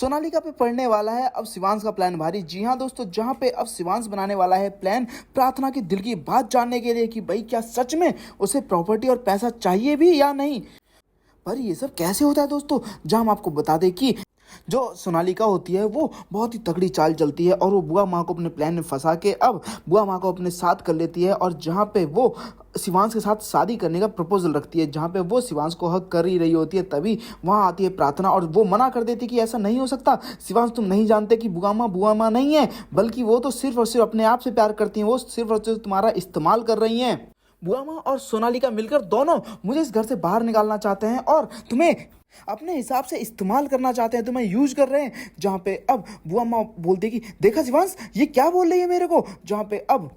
सोनालिका पे पड़ने वाला है अब शिवांश का प्लान भारी। जी हाँ दोस्तों, जहाँ पे अब शिवांश बनाने वाला है प्लान प्रार्थना की दिल की बात जानने के लिए कि भाई क्या सच में उसे प्रॉपर्टी और पैसा चाहिए भी या नहीं। पर ये सब कैसे होता है दोस्तों, जहाँ हम आपको बता दें कि जो सोनालिका होती है वो बहुत ही तगड़ी चाल चलती है और वो बुआ माँ को अपने प्लान में फंसा के अब बुआ माँ को अपने साथ कर लेती है। और जहाँ पे वो शिवांश के साथ शादी करने का प्रपोजल रखती है, जहाँ पे वो शिवांश को हक कर ही रही होती है, तभी वहाँ आती है प्रार्थना और वो मना कर देती है कि ऐसा नहीं हो सकता। शिवांश, तुम नहीं जानते कि बुआ माँ नहीं है, बल्कि वो तो सिर्फ और सिर्फ अपने आप से प्यार करती हैं, वो सिर्फ और सिर्फ तुम्हारा इस्तेमाल कर रही हैं। बुआ माँ और सोनालिका मिलकर दोनों मुझे इस घर से बाहर निकालना चाहते हैं और तुम्हें अपने हिसाब से इस्तेमाल करना चाहते हैं, तुम्हें यूज कर रहे हैं। जहाँ पे अब बुआ माँ बोलती है कि देखा शिवांश ये क्या बोल रही है मेरे को। जहाँ पे अब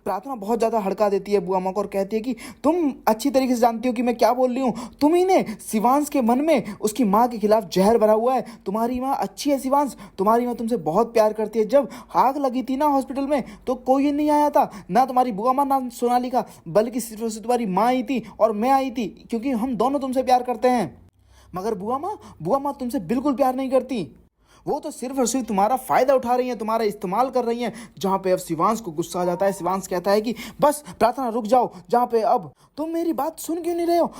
प्रार्थना बहुत ज़्यादा हड़का देती है बुआ माँ को और कहती है कि तुम अच्छी तरीके से जानती हो कि मैं क्या बोल रही हूँ। तुम ही ने शिवांश के मन में उसकी माँ के खिलाफ जहर भरा हुआ है। तुम्हारी माँ अच्छी है शिवांश, तुम्हारी माँ तुमसे बहुत प्यार करती है। जब आग लगी थी ना हॉस्पिटल में तो कोई नहीं आया था, ना तुम्हारी बुआ माँ ना सोनालिका, बल्कि सिर्फ और सिर्फ तुम्हारी माँ आई थी और मैं आई थी, क्योंकि हम दोनों तुमसे प्यार करते हैं। मगर बुआ माँ तुमसे बिल्कुल प्यार नहीं करती, वो तो सिर्फ और सिर्फ तुम्हारा फायदा उठा रही हैं, तुम्हारा इस्तेमाल कर रही हैं। जहाँ पे अब शिवांश को गुस्सा आ जाता है, शिवांश कहता है कि बस प्रार्थना रुक जाओ। जहाँ पे अब तुम मेरी बात सुन क्यों नहीं रहे हो।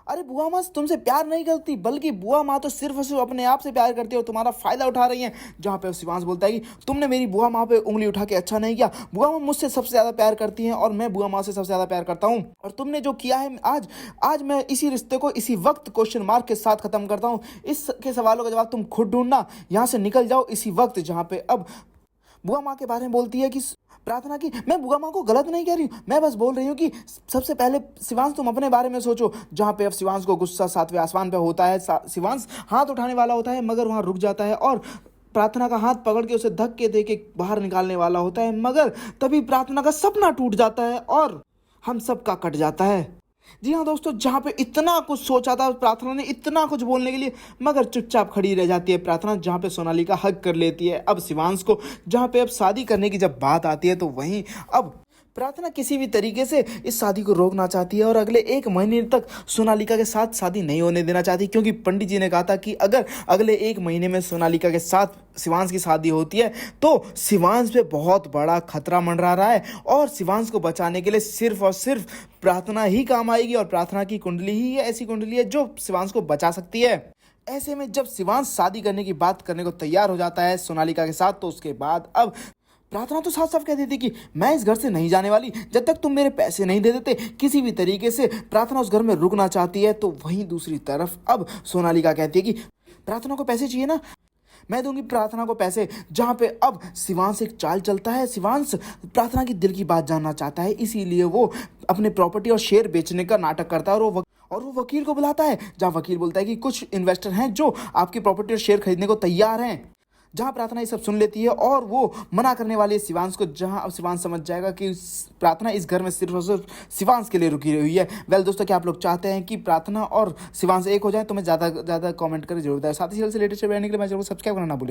अरे बुआ माँ तुमसे प्यार नहीं करती, बल्कि बुआ माँ तो सिर्फ और सिर्फ अपने आप से प्यार करती है और तुम्हारा फायदा उठा रही हैं। जहाँ पे शिवांश बोलता है कि तुमने मेरी बुआ माँ पे उंगली उठा के अच्छा नहीं किया। बुआ माँ मुझसे सबसे ज़्यादा प्यार करती हैं और मैं बुआ माँ से सबसे ज़्यादा प्यार करता हूँ। और तुमने जो किया है आज मैं इसी रिश्ते को इसी वक्त क्वेश्चन मार्क के साथ खत्म करता हूँ। इसके सवालों का जवाब तुम खुद ढूंढना, यहाँ से निकल जाओ इसी वक्त। जहाँ पे अब बुआ माँ के बारे में बोलती है कि प्रार्थना की मैं बुआ माँ को गलत नहीं कह रही हूँ, मैं बस बोल रही हूँ कि सबसे पहले शिवांश तुम अपने बारे में सोचो। जहाँ पे अब शिवांश को गुस्सा सातवें आसमान पे होता है, शिवांश हाथ उठाने वाला होता है मगर वहाँ रुक जाता है और प्रार्थना का हाथ पकड़ के उसे धक्के दे के बाहर निकालने वाला होता है, मगर तभी प्रार्थना का सपना टूट जाता है और हम सबका कट जाता है। जी हाँ दोस्तों, जहाँ पे इतना कुछ सोचा था प्रार्थना ने, इतना कुछ बोलने के लिए, मगर चुपचाप खड़ी रह जाती है प्रार्थना। जहाँ पे सोनालिका हक कर लेती है अब शिवांश को। जहाँ पे अब शादी करने की जब बात आती है तो वहीं अब प्रार्थना किसी भी तरीके से इस शादी को रोकना चाहती है और अगले 1 महीने तक सोनालिका के साथ शादी नहीं होने देना चाहती, क्योंकि पंडित जी ने कहा था कि अगर अगले 1 महीने में सोनालिका के साथ शिवांश की शादी होती है तो शिवांश पे बहुत बड़ा खतरा मंडरा रहा है और शिवांश को बचाने के लिए सिर्फ और सिर्फ प्रार्थना ही काम आएगी और प्रार्थना की कुंडली ही ऐसी कुंडली है जो शिवांश को बचा सकती है। ऐसे में जब शिवांश शादी करने की बात करने को तैयार हो जाता है सोनालिका के साथ, तो उसके बाद अब प्रार्थना तो साफ साफ कह देती कि मैं इस घर से नहीं जाने वाली जब तक तुम मेरे पैसे नहीं दे देते। किसी भी तरीके से प्रार्थना उस घर में रुकना चाहती है। तो वहीं दूसरी तरफ अब सोनालिका कहती है कि प्रार्थना को पैसे चाहिए ना, मैं दूंगी प्रार्थना को पैसे। जहाँ पे अब शिवांश एक चाल चलता है, शिवांश प्रार्थना की दिल की बात जानना चाहता है, इसीलिए वो अपने प्रॉपर्टी और शेयर बेचने का नाटक करता है और वो वकील को बुलाता है। जहाँ वकील बोलता है कि कुछ इन्वेस्टर हैं जो आपकी प्रॉपर्टी और शेयर खरीदने को तैयार हैं। जहाँ प्रार्थना ये सब सुन लेती है और वो मना करने वाली है शिवांश को। जहाँ अब शिवांश समझ जाएगा कि प्रार्थना इस घर में सिर्फ और सिर्फ शिवांश के लिए रुकी हुई है। वेल दोस्तों, क्या आप लोग चाहते हैं कि प्रार्थना और शिवांश एक हो जाए? तो मैं ज़्यादा कमेंट कर जरूर बताएं। साथ ही से लेटेस्ट वीडियो के लिए मैं जरूर सब्सक्राइब करना ना भूलें।